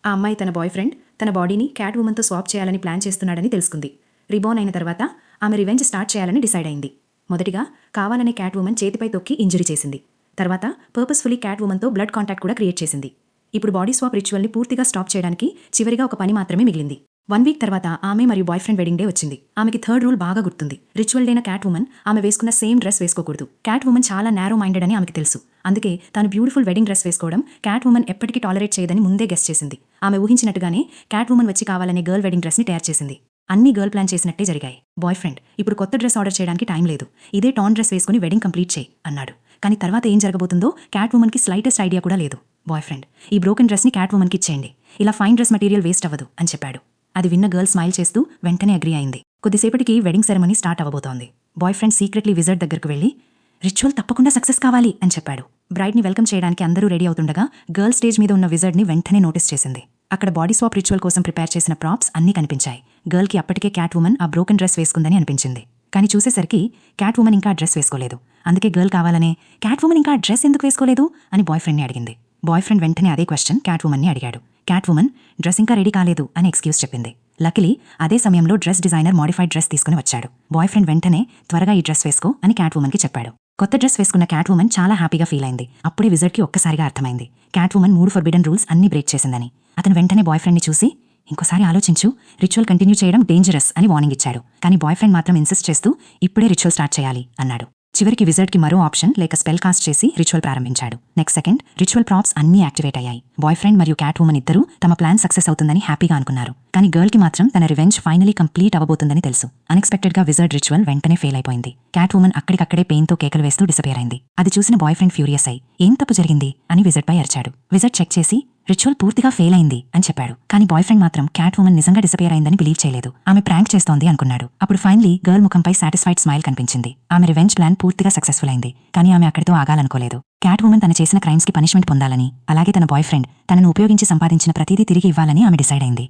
ఆ అమ్మాయి తన బాయ్ ఫ్రెండ్ తన బాడీని క్యాట్ ఉమన్తో స్వాప్ చేయాలని ప్లాన్ చేస్తున్నాడని తెలుసుకుంది. రిబోర్న్ అయిన తర్వాత ఆమె రివెంజ్ స్టార్ట్ చేయాలని డిసైడ్ అయింది. మొదటిగా కావాలనే క్యాట్ ఉమన్ చేతిపై తొక్కి ఇంజరీ చేసింది. తర్వాత పర్పస్ఫుల్లీ క్యాట్ ఉమన్తో బ్లడ్ కాంటాక్ట్ కూడా క్రియేట్ చేసింది. ఇప్పుడు బాడీ స్వాప్ రిచువల్ని పూర్తిగా స్టాప్ చేయడానికి చివరిగా ఒక పని మాత్రమే మిగిలింది. 1 వీక్ తర్వాత ఆమె మరియు బాయ్ ఫ్రెండ్ వెడ్డింగ్ డే వచ్చింది. ఆమెకి 3rd రూల్ బాగా గుర్తుంది. రిచువల్ డేన క్యాట్ ఉమన్ ఆమె వేసుకున్న సేమ్ డ్రెస్ వేసుకోకూడదు. క్యాట్ ఉమన్ చాలా నారో మైండెడ్ అని ఆమెకి తెలుసు. అందుకే తాను బ్యూటిఫుల్ వెడ్డింగ్ డ్రెస్ వేసుకోవడం క్యాట్ ఉమన్ ఎప్పటికీ టాలరేట్ చేయదని ముందే గెస్ చేసింది. ఆమె ఊహించినట్టుగానే క్యాట్ ఉమన్ వచ్చి కావాలనే గర్ల్ వెడ్డింగ్ డ్రెస్ని తయారు చేసింది. అన్ని గర్ల్ ప్లాన్ చేసినట్టే జరిగాయి. బాయ్ ఫ్రెండ్ ఇప్పుడు కొత్త డ్రెస్ ఆర్డర్ చేయడానికి టైం లేదు, ఇదే టాన్ డ్రెస్ వేసుకుని వెడ్డింగ్ కంప్లీట్ చేయి అన్నాడు. కానీ తర్వాత ఏం జరగబోతుందో క్యాట్ ఉమన్కి స్లైటెస్ట్ ఐడియా కూడా లేదు. బాయ్ ఫ్రెండ్ ఈ బ్రోకెన్ డ్రెస్ని క్యాట్ ఉమన్కి ఇచ్చేయండి, ఇలా ఫైన్ డ్రెస్ మెటీరియల్ వేస్ట్ అవ్వదు అని చెప్పాడు. అది విన్న గర్ల్ స్మైల్ చేస్తూ వెంటనే అగ్రీ అయింది. కొద్దిసేపటికి వెడ్డింగ్ సెరమనీ స్టార్ట్ అవ్వబోతోంది. బాయ్ ఫ్రెండ్ సీక్రెట్లీ విజర్డ్ దగ్గరకు వెళ్లి రిచువల్ తప్పకుండా సక్సెస్ కావాలి అని చెప్పాడు. బ్రైడ్ని వెల్కమ్ చేయడానికి అందరూ రెడీ అవుతుండగా గర్ల్ స్టేజ్ మీద ఉన్న విజర్డ్ని వెంటనే నోటీస్ చేసింది. అక్కడ బాడీ స్వాప్ రిచువల్ కోసం ప్రిపేర్ చేసిన ప్రాప్స్ అన్నీ కనిపించాయి. గర్ల్కి అప్పటికే క్యాట్ ఉమన్ ఆ బ్రోకెన్ డ్రెస్ వేసుకుందని అనిపించింది. కానీ చూసేసరికి క్యాట్ ఉమన్ ఇంకా డ్రెస్ వేసుకోలేదు. అందుకే గర్ల్ కావాలనే క్యాట్ ఉమన్ ఇంకా డ్రెస్ ఎందుకు వేసుకోలేదు అని బాయ్ ఫ్రెండ్ని అడిగింది. బాయ్ ఫ్రెండ్ వెంటనే అదే క్వశ్చన్ క్యాట్ ఉమన్ని అడిగాడు. క్యాట్ ఉమన్ డ్రెస్ ఇంకా రెడీ కాలేదు అని ఎక్స్క్యూజ్ చెప్పింది. లకిలీ అదే సమయంలో డ్రెస్ డిజైనర్ మోడిఫైడ్ డ్రెస్ తీసుకుని వచ్చాడు. బాయ్ ఫ్రెండ్ వెంటనే త్వరగా ఈ డ్రెస్ వేసుకో అని క్యాట్ ఉమన్కి చెప్పాడు. కొత్త డ్రెస్ వేసుకున్న క్యాట్ ఉమన్ చాలా హ్యాపీగా ఫీల్ అయింది. అప్పుడే విజర్డ్కి ఒక్కసారిగా అర్థమైంది క్యాట్ ఉమన్ 3 ఫర్బిడెన్ రూల్స్ అన్ని బ్రేక్ చేసిందని. అతను వెంటనే బాయ్ ఫ్రెండ్ని చూసి ఇంకోసారి ఆలోచించు, రిచువల్ కంటిన్యూ చేయడం డేంజరస్ అని వార్నింగ్ ఇచ్చాడు. కానీ బాయ్ ఫ్రెండ్ మాత్రం ఇన్సిస్ట్ చేస్తూ ఇప్పుడే రిచువల్ స్టార్ట్ చేయాలి అన్నాడు. చివరికి విజర్డ్కి మరో ఆప్షన్ లేక స్పెల్ కాస్ట్ చేసి రిచువల్ ప్రారంభించాడు. నెక్స్ట్ సెకండ్ రిచువల్ ప్రాప్స్ అన్నీ యాక్టివేట్ అయ్యాయి. బాయ్ ఫ్రెండ్ మరియు క్యాట్ ఉమన్ ఇద్దరూ తమ ప్లాన్ సక్సెస్ అవుతుందని హ్యాపీగా అనుకున్నారు. కానీ గర్ల్కి మాత్రం తన రివెంజ్ ఫైనలీ కంప్లీట్ అవ్వబోతుందని తెలుసు. అన్ఎక్స్పెక్టెడ్గా విజర్డ్ రిచువల్ వెంటనే ఫెయిల్ అయిపోయింది. క్యాట్ ఉమన్ అక్కడికక్కడే పెయిన్తో కేకలు వేస్తూ డిసపియర్ అయింది. అది చూసిన బాయ్ ఫ్రెండ్ ఫ్యూరియస్ అయి ఏం తప్పు జరిగింది అని విజర్డ్ పై అరిచాడు. విజర్డ్ చెక్ చేసి రిచువల్ పూర్తిగా ఫెయిల్ అయింది అని చెప్పాడు. కానీ బాయ్ ఫ్రెండ్ మాత్రం క్యాట్ ఉమన్ నిజంగా డిసపియర్ అయిందని బిలీవ్ చేయలేదు. ఆమె ప్రాంక్ చేస్తోంది అనుకున్నాడు. అప్పుడు ఫైనలీ గర్ల్ ముఖంపై సాటిస్ఫైడ్ స్మైల్ కనిపించింది. ఆమె రివెంజ్ ప్లాన్ పూర్తిగా సక్సెస్ఫుల్ అయింది. కానీ ఆమె అక్కడితో ఆగాలనుకోలేదు. క్యాట్ ఉమన్ తన చేసిన క్రైమ్స్కి పనిష్మెంట్ పొందాలని, అలాగే తన బాయ్ ఫ్రెండ్ తనను ఉపయోగించి సంపాదించిన ప్రతిదీ తిరిగి ఇవ్వాలని ఆమె డిసైడ్ అయింది.